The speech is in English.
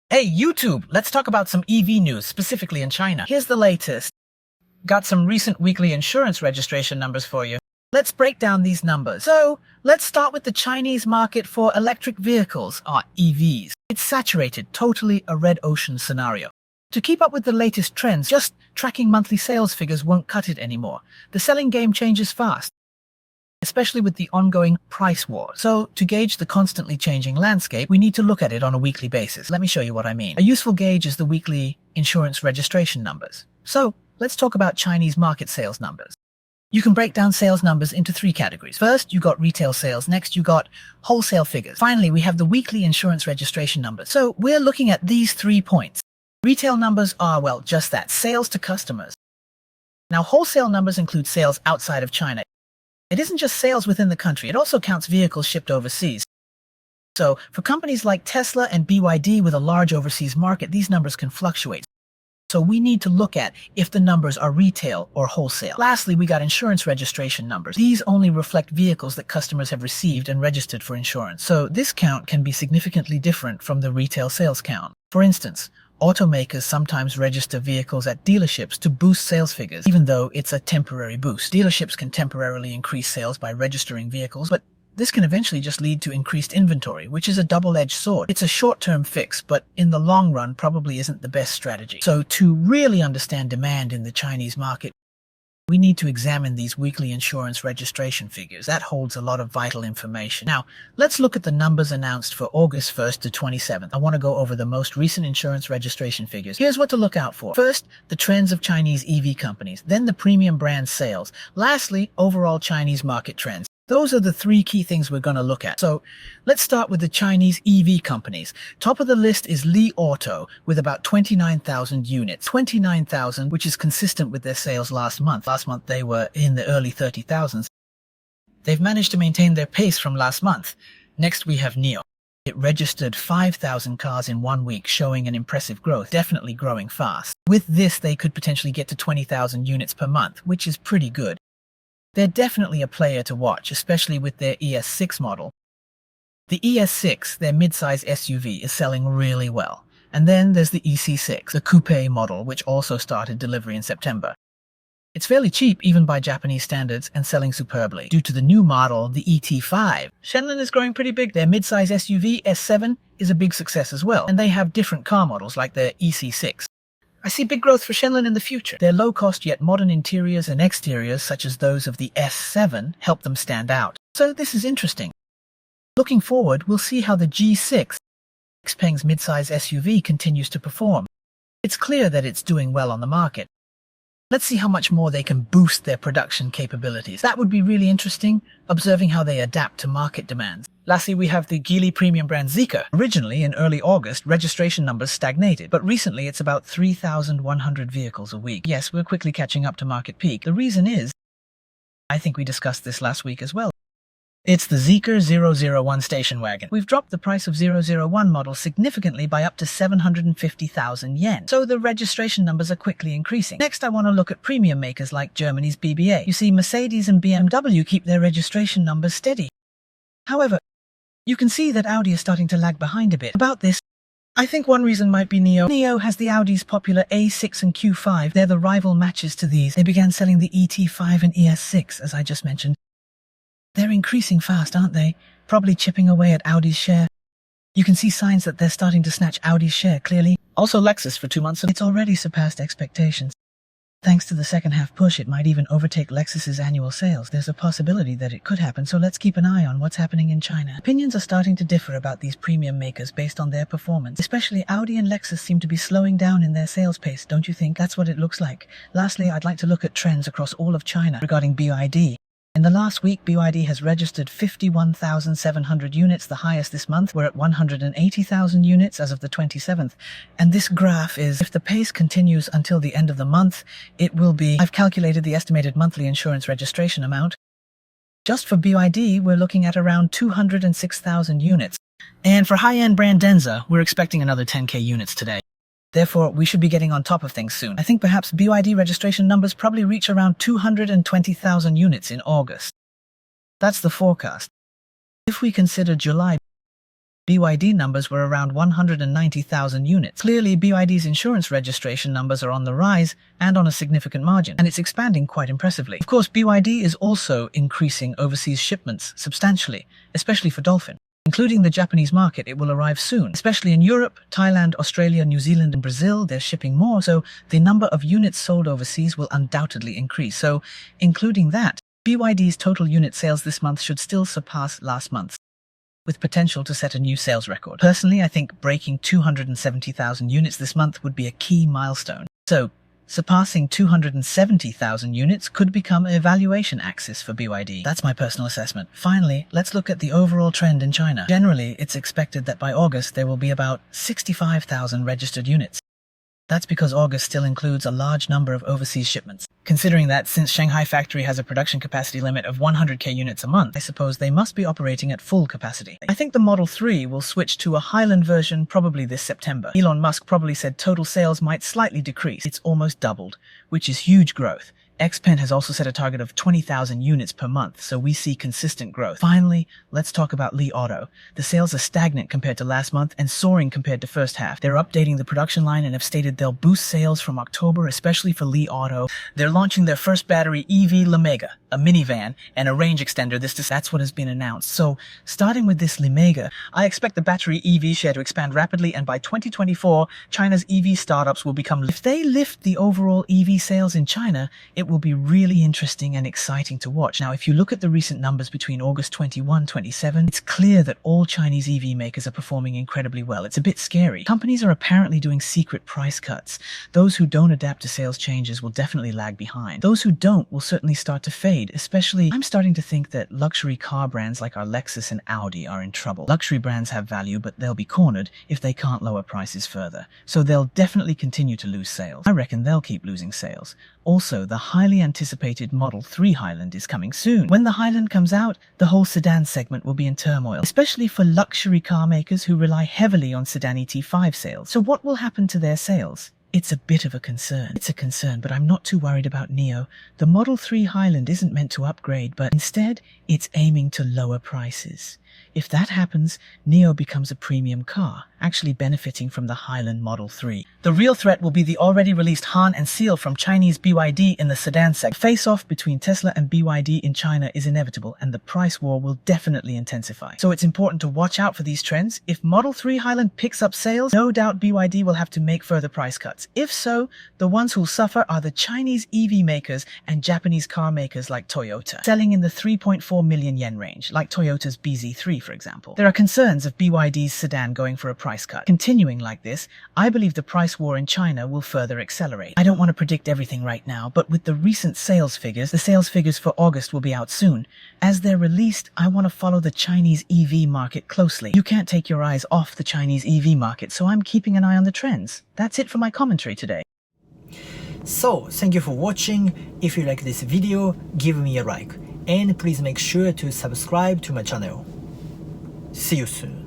Hey, YouTube, let's talk about some EV news, specifically in China. Here's the latest. Got some recent weekly insurance registration numbers for you. Let's break down these numbers. So, let's start with the Chinese market for electric vehicles, or EVs. It's saturated, totally a red ocean scenario. To keep up with the latest trends, just tracking monthly sales figures won't cut it anymore. The selling game changes fast, especially with the ongoing price war. So, to gauge the constantly changing landscape, we need to look at it on a weekly basis. Let me show you what I mean. A useful gauge is the weekly insurance registration numbers. So, let's talk about Chinese market sales numbers. You can break down sales numbers into three categories. First, you got retail sales. Next, you got wholesale figures. Finally, we have the weekly insurance registration numbers. So, we're looking at these 3 points. Retail numbers are, well, just that, sales to customers. Now, wholesale numbers include sales outside of China. It isn't just sales within the country, it also counts vehicles shipped overseas. So, for companies like Tesla and BYD with a large overseas market, these numbers can fluctuate. So we need to look at if the numbers are retail or wholesale. Lastly, we got insurance registration numbers. These only reflect vehicles that customers have received and registered for insurance. So this count can be significantly different from the retail sales count. For instance, automakers sometimes register vehicles at dealerships to boost sales figures, even though it's a temporary boost. Dealerships can temporarily increase sales by registering vehicles, but this can eventually just lead to increased inventory, which is a double-edged sword. It's a short-term fix, but in the long run probably isn't the best strategy. So to really understand demand in the Chinese market, we need to examine these weekly insurance registration figures. That holds a lot of vital information. Now, let's look at the numbers announced for August 1st to 27th. I want to go over the most recent insurance registration figures. Here's what to look out for. First, the trends of Chinese EV companies, then the premium brand sales. Lastly, overall Chinese market trends. Those are the 3 key things we're going to look at. So let's start with the Chinese EV companies. Top of the list is Li Auto with about 29,000 units. 29,000, which is consistent with their sales last month. Last month they were in the early 30,000s. They've managed to maintain their pace from last month. Next we have NIO. It registered 5,000 cars in 1 week, showing an impressive growth, definitely growing fast. With this, they could potentially get to 20,000 units per month, which is pretty good. They're definitely a player to watch, especially with their ES6 model. The ES6, their mid-size SUV, is selling really well. And then there's the EC6, the coupe model, which also started delivery in September. It's fairly cheap, even by Japanese standards, and selling superbly. Due to the new model, the ET5, Shenlin is growing pretty big. Their mid-size SUV, S7, is a big success as well. And they have different car models, like their EC6. I see big growth for Shenlin in the future. Their low-cost yet modern interiors and exteriors, such as those of the S7, help them stand out. So this is interesting. Looking forward, we'll see how the G6, Xpeng's mid-size SUV, continues to perform. It's clear that it's doing well on the market. Let's see how much more they can boost their production capabilities. That would be really interesting, observing how they adapt to market demands. Lastly, we have the Geely premium brand Zeekr. Originally, in early August, registration numbers stagnated, but recently it's about 3,100 vehicles a week. Yes, we're quickly catching up to market peak. The reason is, I think we discussed this last week as well. It's the Zeekr 001 station wagon. We've dropped the price of 001 models significantly by up to 750,000 yen. So the registration numbers are quickly increasing. Next, I want to look at premium makers like Germany's BBA. You see, Mercedes and BMW keep their registration numbers steady. However, you can see that Audi is starting to lag behind a bit. About this, I think one reason might be NIO. NIO has the Audi's popular A6 and Q5. They're the rival matches to these. They began selling the ET5 and ES6, as I just mentioned. They're increasing fast, aren't they? Probably chipping away at Audi's share. You can see signs that they're starting to snatch Audi's share, clearly. Also Lexus for 2 months. It's already surpassed expectations. Thanks to the second half push, it might even overtake Lexus's annual sales. There's a possibility that it could happen, so let's keep an eye on what's happening in China. Opinions are starting to differ about these premium makers based on their performance. Especially Audi and Lexus seem to be slowing down in their sales pace, don't you think? That's what it looks like. Lastly, I'd like to look at trends across all of China regarding BYD. In the last week, BYD has registered 51,700 units, the highest this month. We're at 180,000 units as of the 27th. And this graph is, if the pace continues until the end of the month, it will be, I've calculated the estimated monthly insurance registration amount. Just for BYD, we're looking at around 206,000 units. And for high-end brand Denza, we're expecting another 10K units today. Therefore, we should be getting on top of things soon. I think perhaps BYD registration numbers probably reach around 220,000 units in August. That's the forecast. If we consider July, BYD numbers were around 190,000 units. Clearly, BYD's insurance registration numbers are on the rise and on a significant margin, and it's expanding quite impressively. Of course, BYD is also increasing overseas shipments substantially, especially for Dolphin. Including the Japanese market, it will arrive soon. Especially in Europe, Thailand, Australia, New Zealand, and Brazil, they're shipping more, so the number of units sold overseas will undoubtedly increase. So, including that, BYD's total unit sales this month should still surpass last month's, with potential to set a new sales record. Personally, I think breaking 270,000 units this month would be a key milestone. So, surpassing 270,000 units could become an evaluation axis for BYD. That's my personal assessment. Finally, let's look at the overall trend in China. Generally, it's expected that by August there will be about 65,000 registered units. That's because August still includes a large number of overseas shipments. Considering that since Shanghai factory has a production capacity limit of 100k units a month, I suppose they must be operating at full capacity. I think the Model 3 will switch to a Highland version probably this September. Elon Musk probably said total sales might slightly decrease. It's almost doubled, which is huge growth. XPeng has also set a target of 20,000 units per month, so we see consistent growth. Finally, let's talk about Li Auto. The sales are stagnant compared to last month and soaring compared to first half. They're updating the production line and have stated they'll boost sales from October, especially for Li Auto. They're launching their first battery EV Lemega, a minivan, and a range extender. That's what has been announced. So, starting with this Lemega, I expect the battery EV share to expand rapidly, and by 2024, China's EV startups will become... If they lift the overall EV sales in China, it will be really interesting and exciting to watch. Now, if you look at the recent numbers between August 21-27, it's clear that all Chinese EV makers are performing incredibly well. It's a bit scary. Companies are apparently doing secret price cuts. Those who don't adapt to sales changes will definitely lag behind. Those who don't will certainly start to fade, especially I'm starting to think that luxury car brands like our Lexus and Audi are in trouble. Luxury brands have value, but they'll be cornered if they can't lower prices further. So they'll definitely continue to lose sales. I reckon they'll keep losing sales. Also, the highly anticipated Model 3 Highland is coming soon. When the Highland comes out, the whole sedan segment will be in turmoil, especially for luxury car makers who rely heavily on sedan ET5 sales. So what will happen to their sales? It's a bit of a concern. It's a concern, but I'm not too worried about NIO. The Model 3 Highland isn't meant to upgrade, but instead, it's aiming to lower prices. If that happens, NIO becomes a premium car, actually benefiting from the Highland Model 3. The real threat will be the already released Han and Seal from Chinese BYD in the sedan segment. The face-off between Tesla and BYD in China is inevitable, and the price war will definitely intensify. So it's important to watch out for these trends. If Model 3 Highland picks up sales, no doubt BYD will have to make further price cuts. If so, the ones who'll suffer are the Chinese EV makers and Japanese car makers like Toyota, selling in the 3.4 million yen range, like Toyota's BZ3, for example. There are concerns of BYD's sedan going for a price cut. Continuing like this, I believe the price war in China will further accelerate. I don't want to predict everything right now, but with the recent sales figures, the sales figures for August will be out soon. As they're released, I want to follow the Chinese EV market closely. You can't take your eyes off the Chinese EV market, so I'm keeping an eye on the trends. That's it for my commentary today. So, thank you for watching. If you like this video, give me a like. And please make sure to subscribe to my channel. See you soon.